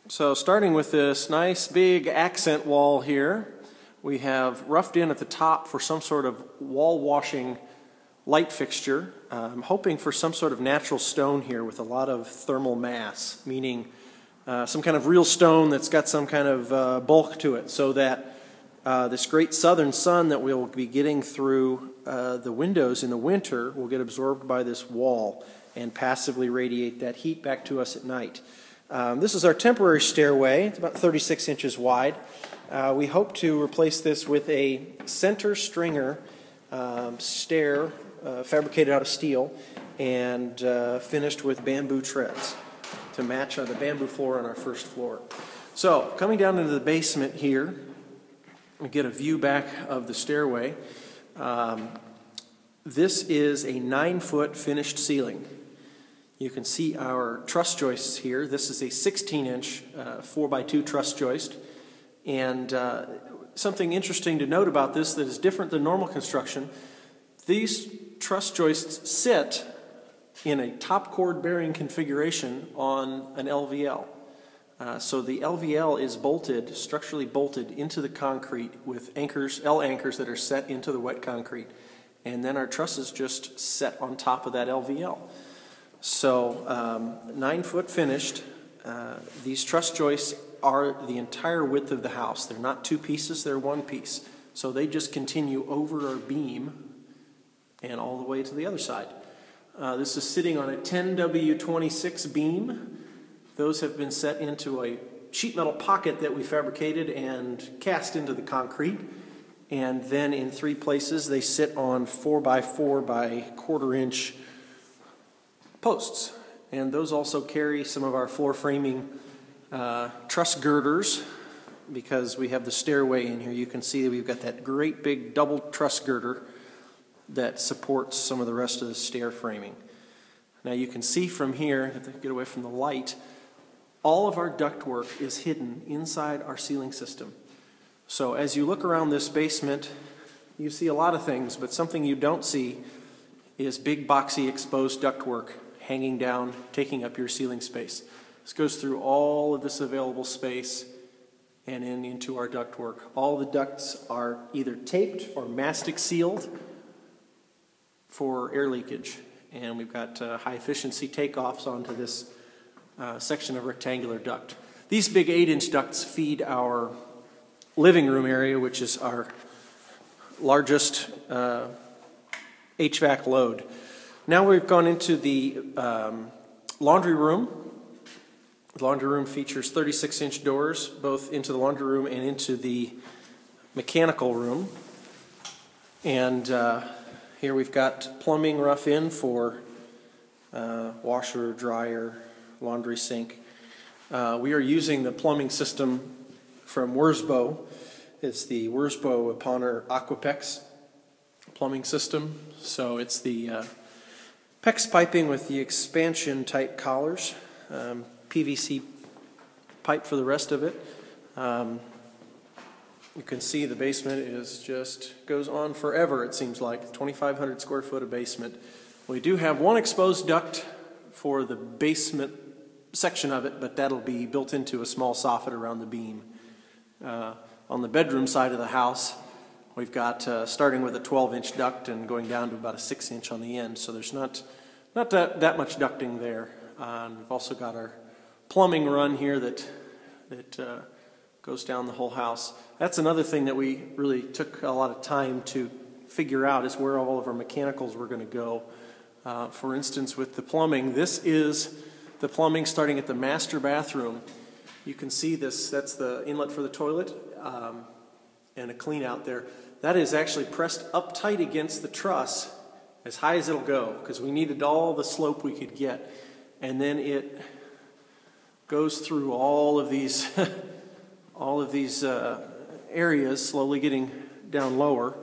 So starting with this nice big accent wall here, we have roughed in at the top for some sort of wall washing light fixture. I'm hoping for some sort of natural stone here with a lot of thermal mass, meaning some kind of real stone that's got some kind of bulk to it, so that this great southern sun that we'll be getting through the windows in the winter will get absorbed by this wall and passively radiate that heat back to us at night. This is our temporary stairway. It's about 36 inches wide. We hope to replace this with a center stringer stair fabricated out of steel and finished with bamboo treads to match the bamboo floor on our first floor. So, coming down into the basement here, we get a view back of the stairway. This is a 9-foot finished ceiling. You can see our truss joists here. This is a 16-inch 4x2 truss joist. And something interesting to note about this that is different than normal construction, these truss joists sit in a top chord bearing configuration on an LVL. So the LVL is bolted, structurally bolted into the concrete with anchors, L anchors that are set into the wet concrete. And then our trusses just set on top of that LVL. So 9-foot finished. These truss joists are the entire width of the house. They're not two pieces, they're one piece. So they just continue over our beam and all the way to the other side. This is sitting on a 10W26 beam. Those have been set into a sheet metal pocket that we fabricated and cast into the concrete. And then in 3 places they sit on 4x4 by 1/4 inch posts. And those also carry some of our floor framing truss girders, because we have the stairway in here. You can see that we've got that great big double truss girder that supports some of the rest of the stair framing. Now you can see from here, to get away from the light, all of our ductwork is hidden inside our ceiling system. So as you look around this basement, you see a lot of things, but something you don't see is big boxy exposed ductwork hanging down, taking up your ceiling space. This goes through all of this available space and into our ductwork. All the ducts are either taped or mastic sealed for air leakage. And we've got high efficiency takeoffs onto this section of rectangular duct. These big 8-inch ducts feed our living room area, which is our largest HVAC load. Now we've gone into the laundry room. The laundry room features 36-inch doors, both into the laundry room and into the mechanical room. And here we've got plumbing rough in for washer, dryer, laundry sink. We are using the plumbing system from Wurzbo. It's the Wurzbo Upon Aquapex plumbing system. So it's the PEX piping with the expansion type collars, PVC pipe for the rest of it. You can see the basement is goes on forever, it seems like. 2,500 square foot of basement. We do have one exposed duct for the basement section of it, but that'll be built into a small soffit around the beam. On the bedroom side of the house, we've got starting with a 12-inch duct and going down to about a 6-inch on the end, so there's not that much ducting there. We've also got our plumbing run here that goes down the whole house. That's another thing that we really took a lot of time to figure out, is where all of our mechanicals were going to go. For instance, with the plumbing, this is the plumbing starting at the master bathroom. You can see this, that's the inlet for the toilet and a clean out there. That is actually pressed up tight against the truss as high as it'll go, because we needed all the slope we could get. And then it goes through all of these areas, slowly getting down lower.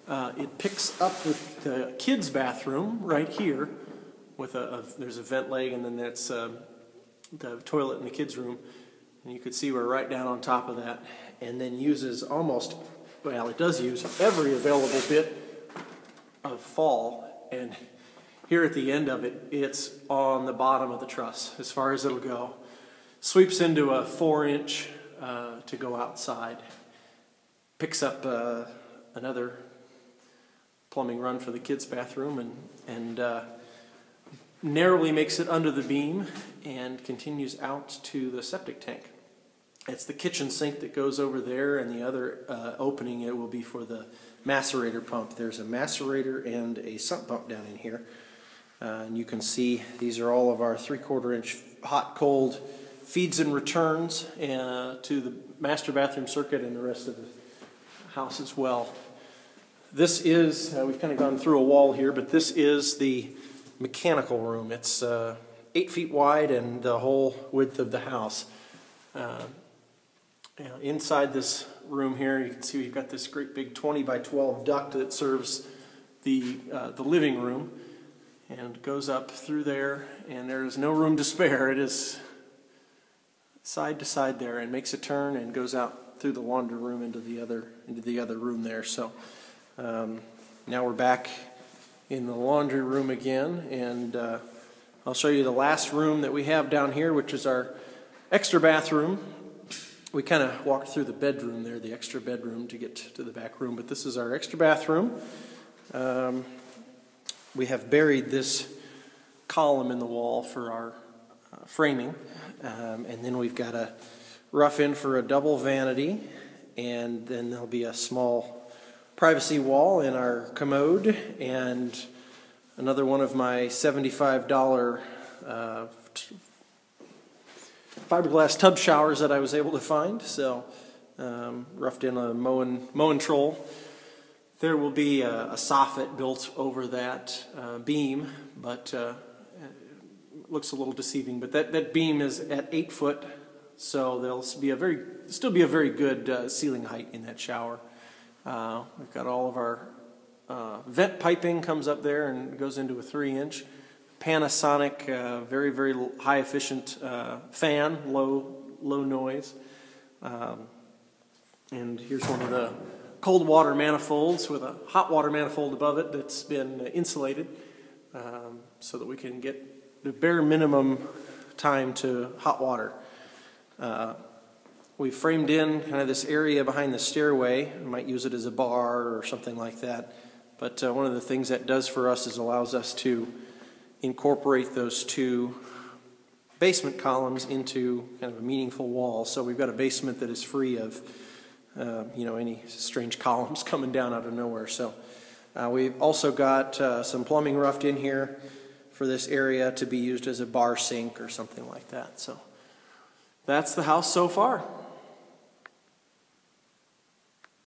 It picks up with the kids' bathroom right here. With there's a vent leg, and then that's the toilet in the kids' room. And you can see we're right down on top of that. And then uses it does use every available bit of fall. And here at the end of it, it's on the bottom of the truss as far as it'll go. sweeps into a 4-inch to go outside. Picks up another plumbing run for the kids' bathroom and narrowly makes it under the beam and continues out to the septic tank. It's the kitchen sink that goes over there, and the other opening it will be for the macerator pump. There's a macerator and a sump pump down in here. And you can see these are all of our 3/4 inch hot-cold feeds and returns to the master bathroom circuit and the rest of the house as well. This is, we've kind of gone through a wall here, but this is the mechanical room. It's 8 feet wide and the whole width of the house. Inside this room here, you can see we've got this great big 20 by 12 duct that serves the living room, and goes up through there, and there is no room to spare. It is side to side there, and makes a turn and goes out through the laundry room into the other room there. So now we're back in the laundry room again, and I'll show you the last room that we have down here, which is our extra bathroom. We kind of walked through the bedroom there, the extra bedroom, to get to the back room, but this is our extra bathroom. We have buried this column in the wall for our framing, and then we've got a rough in for a double vanity, and then there'll be a small privacy wall in our commode, and another one of my $75 fiberglass tub showers that I was able to find. So roughed in a mowing troll. There will be a soffit built over that beam, but it looks a little deceiving. But that beam is at 8 foot, so there'll still be a very good ceiling height in that shower. We've got all of our vent piping comes up there and goes into a 3-inch. Panasonic, very, very high efficient fan, low noise. And here's one of the cold water manifolds with a hot water manifold above it that's been insulated so that we can get the bare minimum time to hot water. We framed in kind of this area behind the stairway. We might use it as a bar or something like that. But one of the things that does for us is allows us to incorporate those 2 basement columns into kind of a meaningful wall. So we've got a basement that is free of any strange columns coming down out of nowhere. So we've also got some plumbing roughed in here for this area to be used as a bar sink or something like that. So that's the house so far.